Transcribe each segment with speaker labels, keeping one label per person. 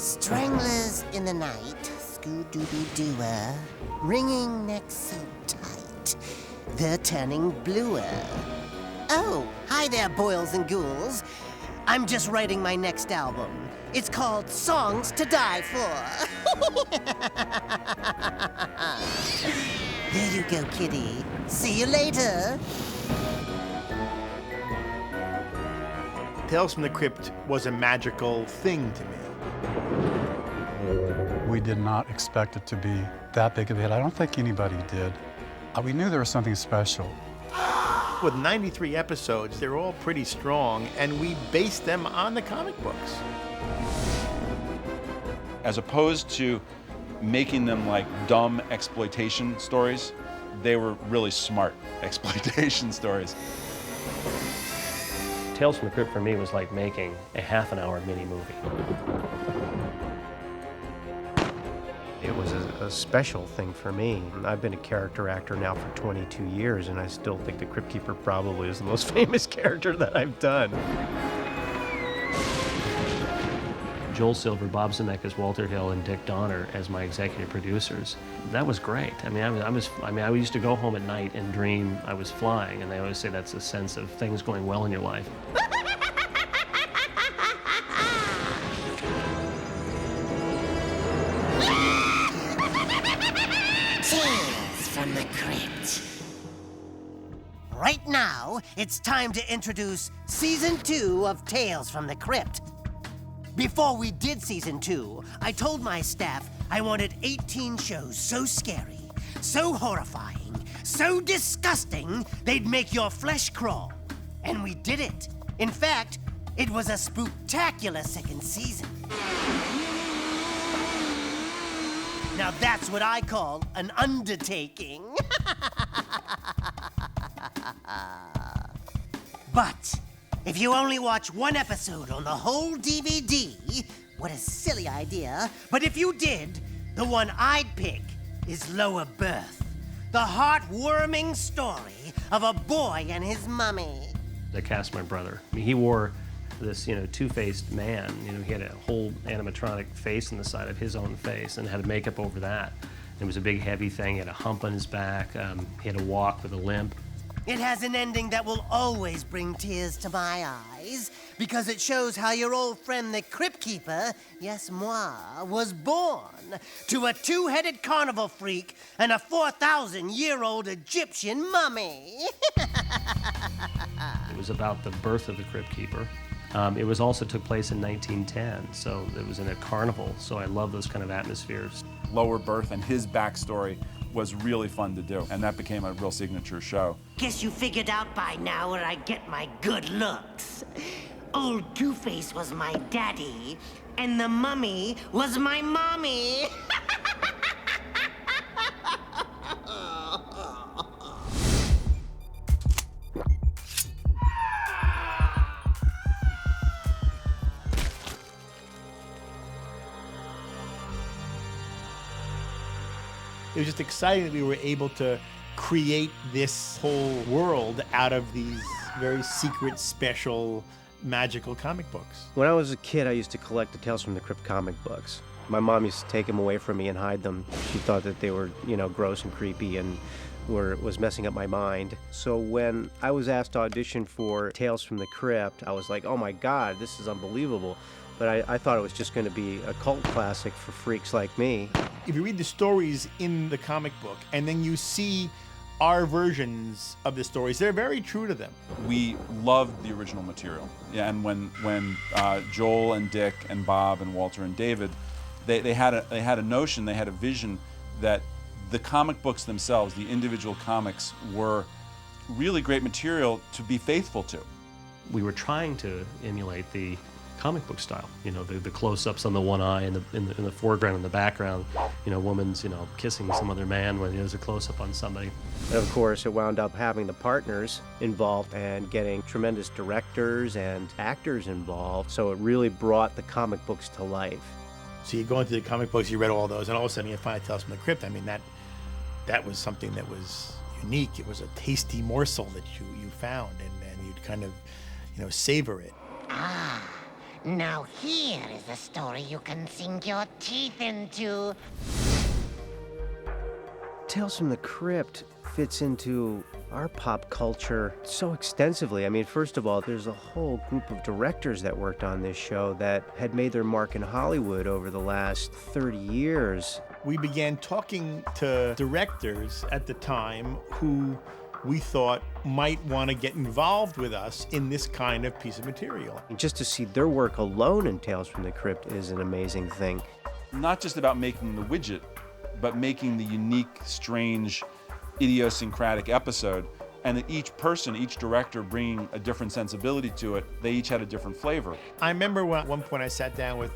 Speaker 1: Stranglers in the night, scoo-dooby-dooer, wringing necks so tight, they're turning bluer. Oh, hi there, boils and ghouls. I'm just writing my next album. It's called Songs to Die For. There you go, kitty. See you later.
Speaker 2: Tales from the Crypt was a magical thing to me.
Speaker 3: We did not expect it to be that big of a hit. I don't think anybody did. We knew there was something special.
Speaker 2: With 93 episodes, they're all pretty strong, and we based them on the comic books.
Speaker 4: As opposed to making them like dumb exploitation stories, they were really smart exploitation stories.
Speaker 5: Tales from the Crypt for me was like making a half-an-hour mini movie.
Speaker 6: It was a special thing for me. I've been a character actor now for 22 years, and I still think the Crypt Keeper probably is the most famous character that I've done.
Speaker 5: Joel Silver, Bob Zemeckis, Walter Hill, and Dick Donner as my executive producers. That was great. I used to go home at night and dream I was flying, and they always say that's a sense of things going well in your life.
Speaker 1: Tales from the Crypt. Right now, it's time to introduce Season 2 of Tales from the Crypt. Before we did Season 2, I told my staff I wanted 18 shows so scary, so horrifying, so disgusting, they'd make your flesh crawl. And we did it. In fact, it was a spooktacular second season. Now that's what I call an undertaking. But if you only watch one episode on the whole DVD, what a silly idea, but if you did, the one I'd pick is Lower Birth, the heartwarming story of a boy and his mummy.
Speaker 5: They cast my brother. I mean, he wore this, two-faced man. He had a whole animatronic face on the side of his own face and had makeup over that. It was a big, heavy thing. He had a hump on his back. He had to walk with a limp.
Speaker 1: It has an ending that will always bring tears to my eyes, because it shows how your old friend the Crypt Keeper, yes moi, was born to a two-headed carnival freak and a 4,000-year-old Egyptian mummy.
Speaker 5: It was about the birth of the Crypt Keeper. It was also took place in 1910, so it was in a carnival, so I love those kind of atmospheres.
Speaker 4: Lower Birth and his backstory was really fun to do, and that became a real signature show.
Speaker 1: Guess you figured out by now where I get my good looks. Old Two-Face was my daddy, and the mummy was my mommy.
Speaker 2: It was just exciting that we were able to create this whole world out of these very secret, special, magical comic books.
Speaker 6: When I was a kid, I used to collect the Tales from the Crypt comic books. My mom used to take them away from me and hide them. She thought that they were, gross and creepy and was messing up my mind. So when I was asked to audition for Tales from the Crypt, I was like, oh my God, this is unbelievable. But I thought it was just going to be a cult classic for freaks like me.
Speaker 2: If you read the stories in the comic book and then you see our versions of the stories, they're very true to them.
Speaker 4: We loved the original material. Yeah, and when Joel and Dick and Bob and Walter and David, they had a notion, they had a vision that the comic books themselves, the individual comics, were really great material to be faithful to.
Speaker 5: We were trying to emulate the comic book style, the close-ups on the one eye in the foreground and the background, woman's, kissing some other man when there's a close-up on somebody.
Speaker 6: And of course, it wound up having the partners involved and getting tremendous directors and actors involved, so it really brought the comic books to life.
Speaker 2: So you go into the comic books, you read all those, and all of a sudden you find Tales from the Crypt. I mean, that was something that was unique. It was a tasty morsel that you found, and you'd kind of, savor it.
Speaker 1: Ah,
Speaker 7: Now here is a story you can sink your teeth into.
Speaker 6: Tales from the Crypt fits into our pop culture so extensively. I mean, first of all, there's a whole group of directors that worked on this show that had made their mark in Hollywood over the last 30 years.
Speaker 2: We began talking to directors at the time who we thought might want to get involved with us in this kind of piece of material.
Speaker 6: Just to see their work alone in Tales from the Crypt is an amazing thing.
Speaker 4: Not just about making the widget, but making the unique, strange, idiosyncratic episode, and that each person, each director bringing a different sensibility to it. They each had a different flavor.
Speaker 2: I remember at one point I sat down with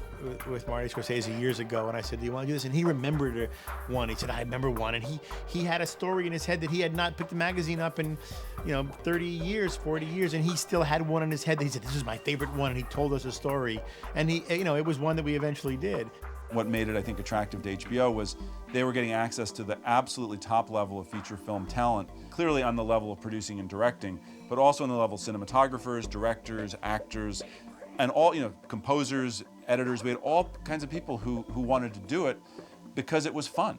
Speaker 2: Marty Scorsese years ago, and I said, do you want to do this? And he remembered one. He said, I remember one. And he had a story in his head that he had not picked the magazine up in 30 years, 40 years, and he still had one in his head that he said, this is my favorite one, and he told us a story. And it was one that we eventually did.
Speaker 4: What made it, I think, attractive to HBO was they were getting access to the absolutely top level of feature film talent, clearly on the level of producing and directing, but also on the level of cinematographers, directors, actors, and all, composers, editors. We had all kinds of people who wanted to do it because it was fun.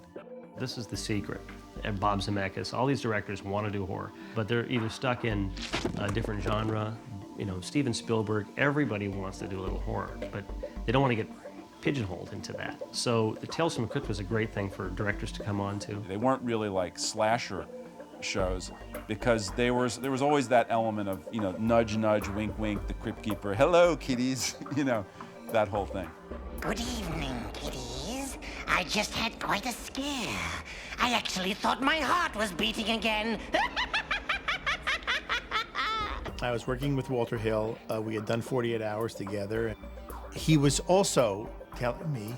Speaker 5: This is the secret. And Bob Zemeckis, all these directors want to do horror, but they're either stuck in a different genre. Steven Spielberg, everybody wants to do a little horror, but they don't want to get pigeonholed into that. So the Tales from the Crypt was a great thing for directors to come on to.
Speaker 4: They weren't really like slasher shows because there was always that element of, nudge, nudge, wink, wink, the Crypt Keeper, hello, kiddies, that whole thing.
Speaker 7: Good evening, kiddies. I just had quite a scare. I actually thought my heart was beating again.
Speaker 2: I was working with Walter Hill. We had done 48 Hours together. He was also telling me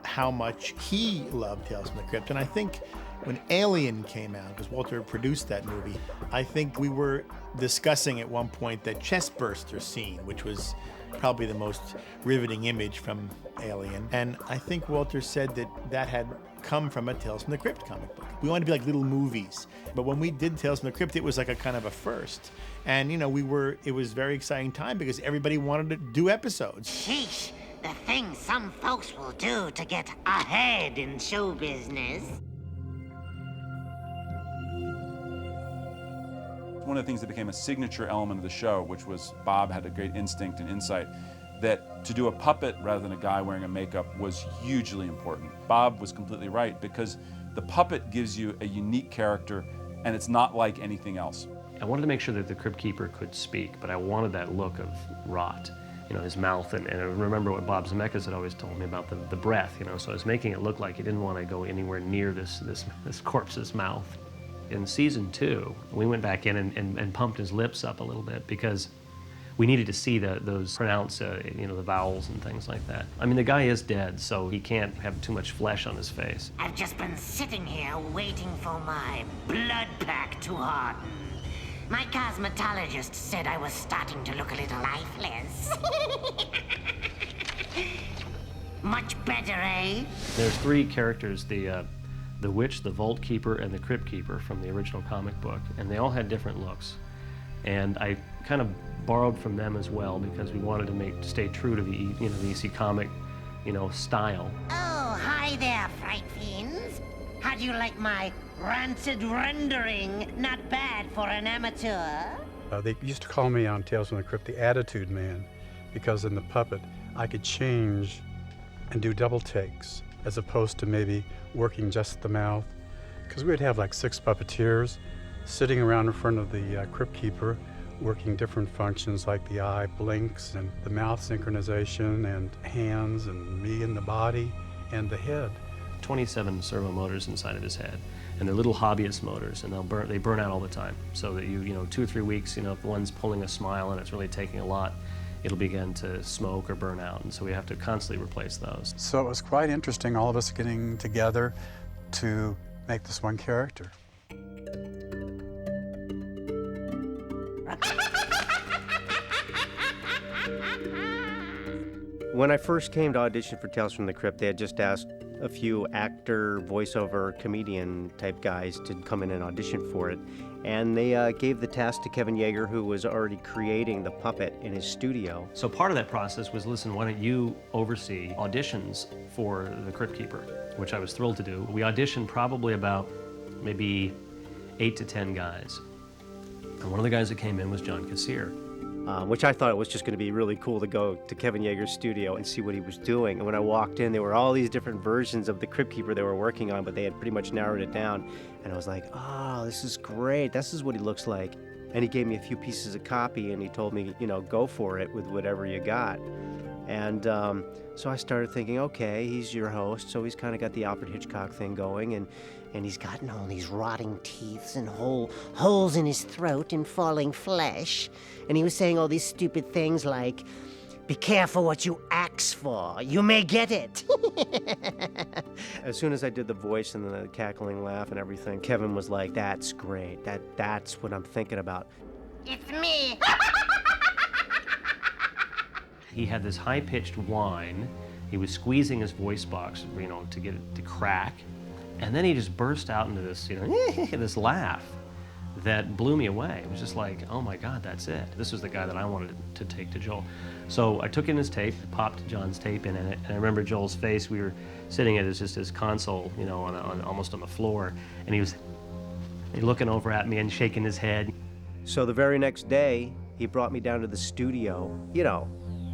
Speaker 2: how much he loved Tales from the Crypt. And I think when Alien came out, because Walter produced that movie, I think we were discussing at one point that chestburster scene, which was probably the most riveting image from Alien. And I think Walter said that had come from a Tales from the Crypt comic book. We wanted to be like little movies. But when we did Tales from the Crypt, it was like a kind of a first. And, it was a very exciting time because everybody wanted to do episodes.
Speaker 7: Sheesh, the things some folks will do to get ahead in show business.
Speaker 4: One of the things that became a signature element of the show, which was Bob had a great instinct and insight, that to do a puppet rather than a guy wearing a makeup was hugely important. Bob was completely right because the puppet gives you a unique character and it's not like anything else.
Speaker 5: I wanted to make sure that the Crypt Keeper could speak, but I wanted that look of rot, his mouth, and I remember what Bob Zemeckis had always told me about the breath, so I was making it look like he didn't want to go anywhere near this corpse's mouth. In season 2, we went back in and pumped his lips up a little bit because we needed to see those pronounce, the vowels and things like that. I mean, the guy is dead, so he can't have too much flesh on his face.
Speaker 7: I've just been sitting here waiting for my blood pack to harden. My cosmetologist said I was starting to look a little lifeless. Much better, eh?
Speaker 5: There's 3 characters, the Witch, the Vault Keeper, and the Crypt Keeper from the original comic book, and they all had different looks. And I kind of borrowed from them as well because we wanted to stay true to the EC comic, style.
Speaker 7: Oh, hi there, fright fiends. How do you like my rancid rendering? Not bad for an amateur.
Speaker 3: They used to call me on Tales from the Crypt the Attitude Man because in the puppet I could change and do double takes as opposed to maybe working just the mouth. Because we would have like 6 puppeteers sitting around in front of the Crypt Keeper working different functions like the eye blinks and the mouth synchronization and hands and me in the body and the head. 27 servo motors inside of his head, and they're little hobbyist motors, and they burn out all the time. So that 2 or 3 weeks, if one's pulling a smile and it's really taking a lot, it'll begin to smoke or burn out, and so we have to constantly replace those. So it was quite interesting, all of us getting together to make this one character.
Speaker 6: When I first came to audition for Tales from the Crypt, they had just asked a few actor, voiceover, comedian type guys to come in and audition for it. And they gave the task to Kevin Yeager, who was already creating the puppet in his studio.
Speaker 5: So part of that process was, listen, why don't you oversee auditions for the Crypt Keeper, which I was thrilled to do. We auditioned probably about maybe 8 to 10 guys. And one of the guys that came in was John Kassir.
Speaker 6: Which I thought it was just going to be really cool to go to Kevin Yeager's studio and see what he was doing. And when I walked in, there were all these different versions of the Crypt Keeper they were working on, but they had pretty much narrowed it down. And I was like, oh, this is great. This is what he looks like. And he gave me a few pieces of copy, and he told me, you know, go for it with whatever you got. And so I started thinking, okay, he's your host, so he's kind of got the Alfred Hitchcock thing going, and he's gotten all these rotting teeth and holes in his throat and falling flesh. And he was saying all these stupid things like, be careful what you ask for. You may get it. As soon as I did the voice and the cackling laugh and everything, Kevin was like, that's great. That's what I'm thinking about.
Speaker 7: It's me.
Speaker 5: He had this high-pitched whine. He was squeezing his voice box, you know, to get it to crack. And then he just burst out into this, you know, this laugh that blew me away. It was just like, oh my God, that's it. This was the guy that I wanted to take to Joel. So I took in his tape, popped John's tape in it, and I remember Joel's face. We were sitting at his console, you know, almost on the floor, and he was looking over at me and shaking his head.
Speaker 6: So the very next day, he brought me down to the studio. You know,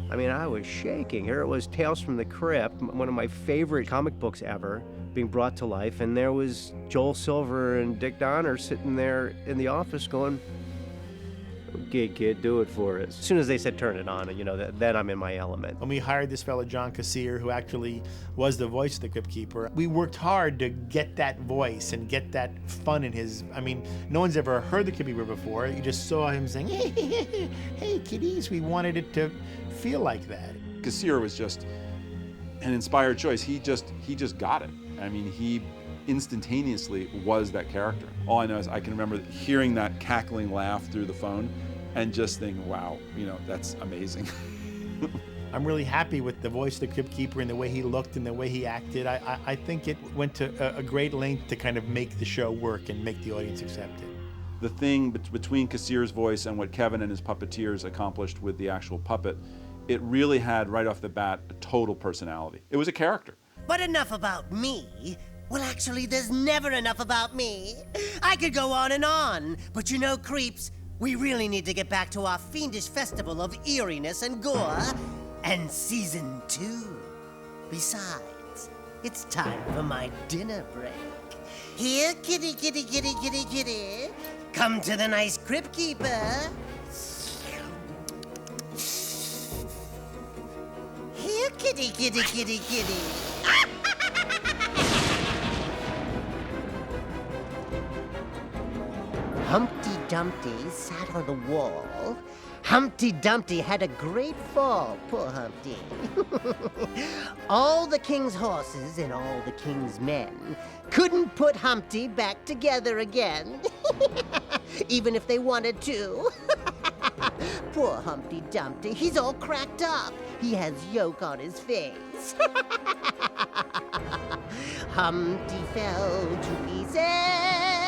Speaker 6: I mean, I was shaking. Here it was, Tales from the Crypt, one of my favorite comic books ever, being brought to life, and there was Joel Silver and Dick Donner sitting there in the office going, okay, kid, do it for us. As soon as they said turn it on, and you know, then I'm in my element.
Speaker 2: When we hired this fellow, John Kassir, who actually was the voice of the Crypt Keeper, we worked hard to get that voice and get that fun in his, I mean, no one's ever heard the Crypt Keeper before. You just saw him saying, hey, kiddies, we wanted it to feel like that.
Speaker 4: Kassir was just an inspired choice. He just got it. I mean, he instantaneously was that character. All I know is I can remember hearing that cackling laugh through the phone and just thinking, wow, you know, that's amazing.
Speaker 2: I'm really happy with the voice of the Crypt Keeper and the way he looked and the way he acted. I think it went to a great length to kind of make the show work and make the audience accept it.
Speaker 4: The thing between Kassir's voice and what Kevin and his puppeteers accomplished with the actual puppet, it really had, right off the bat, a total personality. It was a character.
Speaker 1: But enough about me. Well, actually, there's never enough about me. I could go on, but you know, creeps, we really need to get back to our fiendish festival of eeriness and gore and season 2. Besides, it's time for my dinner break. Here, kitty, kitty, kitty, kitty, kitty. Come to the nice Crypt Keeper. Here, kitty, kitty, kitty, kitty. Humpty Dumpty sat on the wall. Humpty Dumpty had a great fall, poor Humpty. All the king's horses and all the king's men couldn't put Humpty back together again, even if they wanted to. Poor Humpty Dumpty, he's all cracked up. He has yolk on his face. Humpty fell to pieces.